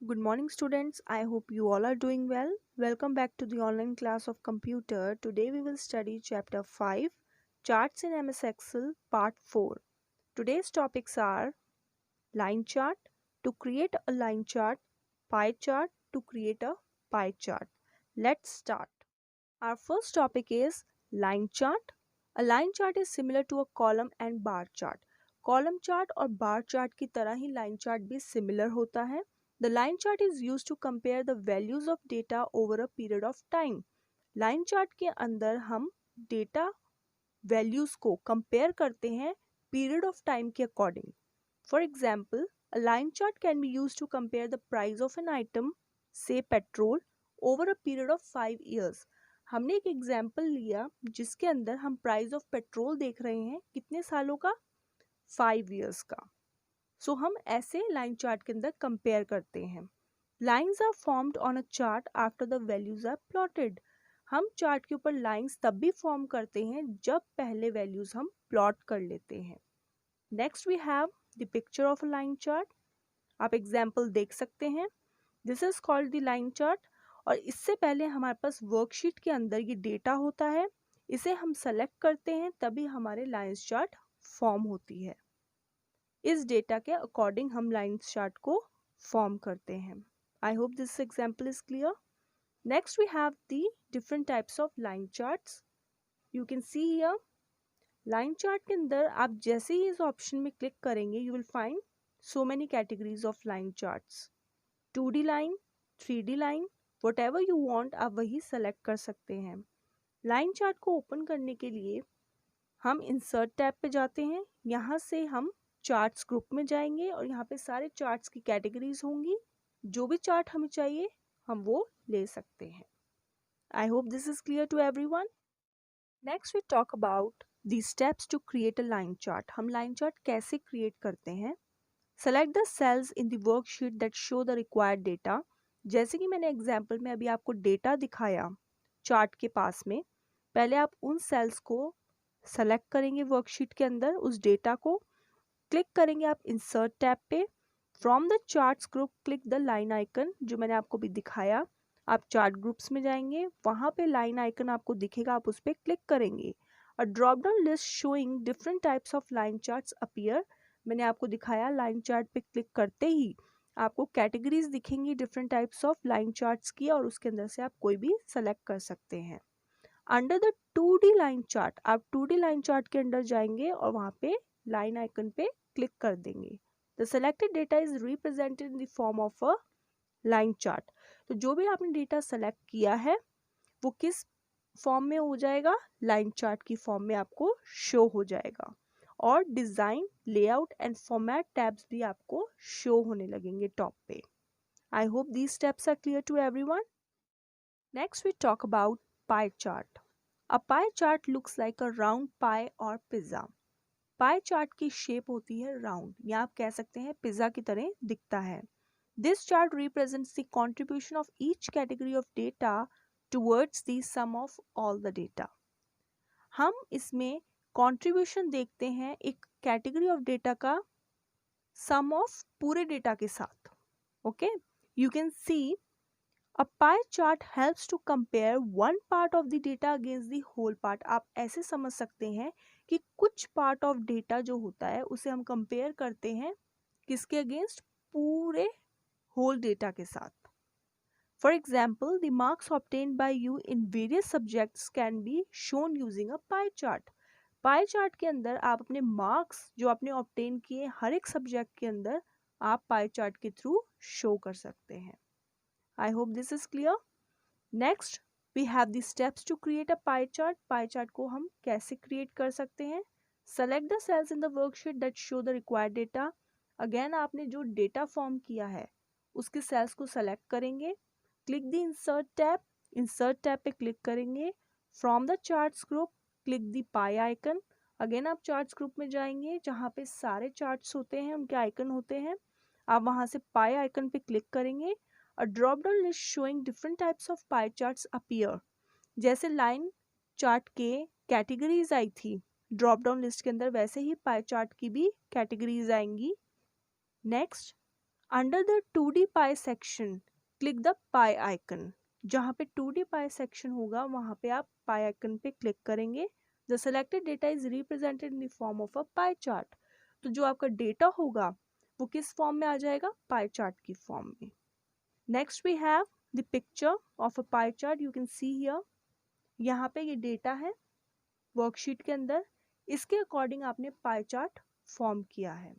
Good morning, students. I hope you all are doing well. Welcome back to the online class of computer. Today we will study chapter 5, Charts in MS Excel, part 4. Today's topics are line chart, to create a line chart, pie chart, to create a pie chart. Let's start. Our first topic is line chart. A line chart is similar to a column and bar chart. Column chart और bar chart की तरह ही line chart भी similar होता है. The line chart is use to compare the values of data over a period of time. Line chart के अंदर हम डेटा वैल्यूज को कंपेयर करते हैं पीरियड ऑफ टाइम के according. For example, a line chart can be use to compare the price of an item, say petrol, over a period of 5 years. हमने एक example लिया जिसके अंदर हम प्राइस ऑफ पेट्रोल देख रहे हैं कितने सालों का, 5 years का. सो हम ऐसे लाइन चार्ट के अंदर कंपेयर करते हैं. Lines are formed on a chart after the values are plotted. हम चार्ट के ऊपर लाइंस तब भी फॉर्म करते हैं जब पहले वैल्यूज हम प्लॉट कर लेते हैं. Next we have the picture of a line chart. आप एग्जाम्पल देख सकते हैं. This is called the line chart. और इससे पहले हमारे पास वर्कशीट के अंदर ये डेटा होता है. इसे हम सेलेक्ट करते हैं तभी हमारे लाइंस चार्ट फॉर्म होती है. इस डेटा के अकॉर्डिंग हम लाइन चार्ट को फॉर्म करते हैं. I hope this example is clear. Next we have the different types of line charts. You can see here. Line chart के अंदर आप जैसे ही इस ऑप्शन में क्लिक करेंगे you will find so many categories of line charts. 2D line, 3D line, what ever you want आप वही select कर सकते हैं. लाइन चार्ट को ओपन करने के लिए हम इंसर्ट टैब पे जाते हैं. यहाँ से हम चार्ट्स ग्रुप में जाएंगे और यहाँ पे सारे चार्ट्स की कैटेगरीज होंगी. जो भी चार्ट हमें चाहिए हम वो ले सकते हैं. I hope this is clear to everyone. Next we talk about the steps to create a line chart. हम लाइन चार्ट कैसे क्रिएट करते हैं. Select the cells in the worksheet that show the required data. जैसे कि मैंने example में अभी आपको डेटा दिखाया चार्ट के पास में, पहले आप उन सेल्स को सेलेक्ट करेंगे वर्कशीट के अंदर. उस डेटा को क्लिक करेंगे आप इंसर्ट टैब पे. From the charts group click the line icon जो मैंने आपको भी दिखाया. आप चार्ट ग्रुप्स में जाएंगे, वहाँ पे लाइन आइकन आपको दिखेगा, आप उस पर क्लिक करेंगे. A drop down list showing different types of line charts appear. मैंने आपको दिखाया लाइन चार्ट पे क्लिक करते ही आपको कैटेगरीज दिखेंगी different types of line charts की और उसके अंदर से आप कोई भी सेलेक्ट कर सकते हैं. Under the 2D line chart आप 2D लाइन चार्ट के अंदर जाएंगे और वहाँ पे लाइन आइकन पे क्लिक कर देंगे. The selected data is represented in the form of a line chart. तो जो भी आपने डेटा सेलेक्ट किया है वो किस फॉर्म में हो जाएगा, लाइन चार्ट की फॉर्म में आपको शो हो जाएगा. और design, layout and format tabs भी आपको शो होने लगेंगे टॉप पे. I hope these steps are clear to everyone. Next we talk about pie chart. A pie chart looks like a round pie और पिज्ज़ा. पाई चार्ट की shape होती है round, या आप कह सकते हैं पिज्ज़ा की तरह दिखता है. This chart represents the contribution of each category of data towards the sum of all the data. हम इसमें कंट्रीब्यूशन देखते हैं एक कैटेगरी ऑफ डेटा का सम ऑफ पूरे डेटा के साथ. Okay, you can see a pie chart helps to compare one part of the data against the whole part. आप ऐसे समझ सकते हैं कि कुछ पार्ट ऑफ डेटा जो होता है उसे हम कंपेयर करते हैं किसके अगेंस्ट, पूरे होल डेटा के साथ. For example, the marks obtained by you in various subjects can be shown using a pie chart. Pi chart के अंदर आप अपने मार्क्स जो आपने ऑब्टेन किए हर एक सब्जेक्ट के अंदर आप पाई चार्ट के थ्रू शो कर सकते हैं. I hope this is clear. Next we have the steps to create a pie chart. Pie chart को हम कैसे क्रिएट कर सकते हैं. Select the cells in the worksheet that show the required data. Again आपने जो डेटा फॉर्म किया है उसके सेल्स को सेलेक्ट करेंगे. Click the insert tab. Insert tab पे क्लिक करेंगे. From the charts group click the pi icon. Again आप चार्ट्स ग्रुप में जाएंगे जहाँ पे सारे चार्ट्स होते हैं, उनके आइकन होते हैं. आप वहाँ से पाई आइकन पे क्लिक करेंगे. A drop down list showing different types of pie charts appear. जैसे लाइन चार्ट के कैटेगरीज आई थी ड्रॉप डाउन लिस्ट के अंदर, वैसे ही पाई चार्ट की भी कैटेगरीज आएंगी. Next under the 2D pi section click the pi icon. जहाँ पे 2D पाई सेक्शन होगा वहाँ पे आप पाई आइकन पे क्लिक करेंगे। The selected data is represented in the form of a pie chart. तो जो आपका डेटा होगा वो किस फॉर्म में आ जाएगा? पाई चार्ट की फॉर्म में। Next we have the picture of a pie chart, you can see here. यहाँ पे ये डेटा है वर्कशीट के अंदर, इसके अकॉर्डिंग आपने पाई चार्ट फॉर्म किया है।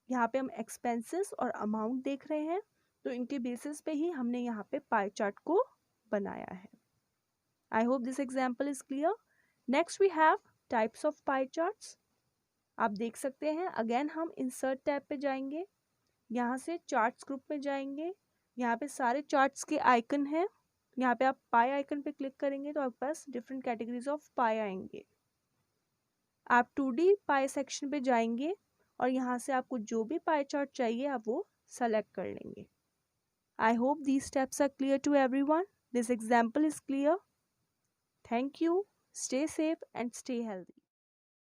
यहाँ पे हम एक्सपेंसेस और अमाउंट देख रहे हैं, तो इनके बेसिस पे ही हमने यहाँ पे पाई चार्ट को बनाया है। I hope this example is clear. Next we have types of pie charts. आप देख सकते हैं, अगेन हम इंसर्ट टैब पे जाएंगे, यहाँ से चार्ट्स ग्रुप में जाएंगे, यहाँ पे सारे चार्ट्स के आइकन हैं। यहाँ पे आप पाई आइकन पे क्लिक करेंगे तो आपके पास डिफरेंट कैटेगरीज ऑफ पाई आएंगे। आप 2D पाई सेक्शन पे जाएंगे और यहाँ से आपको जो भी पाई चार्ट चाहिए आप वो सेलेक्ट कर लेंगे। I hope these steps are clear to everyone. This example is clear. Thank you. Stay safe and stay healthy.